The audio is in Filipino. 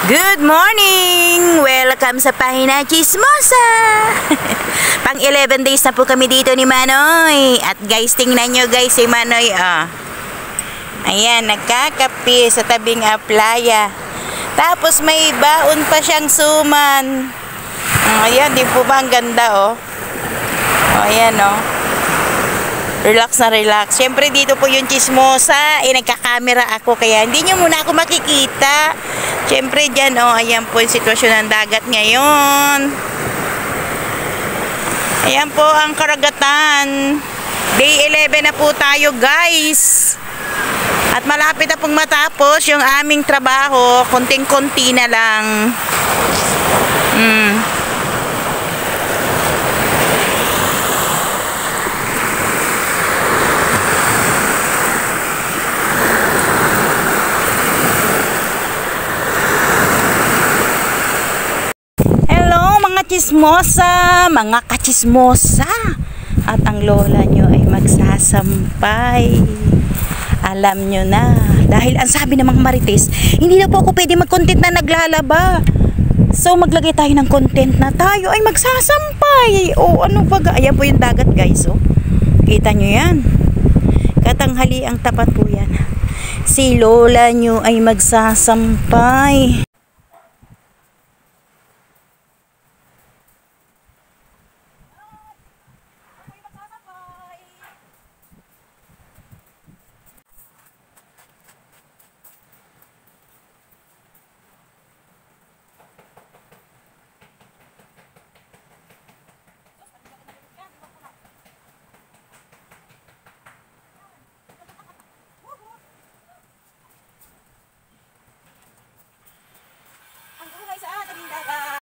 Good morning! Welcome sa Pahina Chismosa! Pang 11 days na po kami dito ni Manoy. At guys, tingnan nyo guys si Manoy. Ayan, nagkakape sa tabing playa. Tapos may baon pa siyang suman. Ayan, di po ba ang ganda ayan Relax na relax. Siyempre dito po yung chismosa. Nagkakamera ako kaya hindi nyo muna ako makikita. Siyempre dyan ayan po yung sitwasyon ng dagat ngayon. Ayan po ang karagatan. Day 11 na po tayo guys. At malapit na pong matapos yung aming trabaho. Konting-konti na lang. Chismosa, mga kachismosa, at ang lola nyo ay magsasampay. Alam nyo na, dahil ang sabi ng mga marites, hindi na po ako pwede mag-content na naglalaba. So maglagay tayo ng content na tayo ay magsasampay. Ano ba? Ayan po yung dagat guys. Kita nyo yan. Katanghali ang tapat po yan. Si lola nyo ay magsasampay.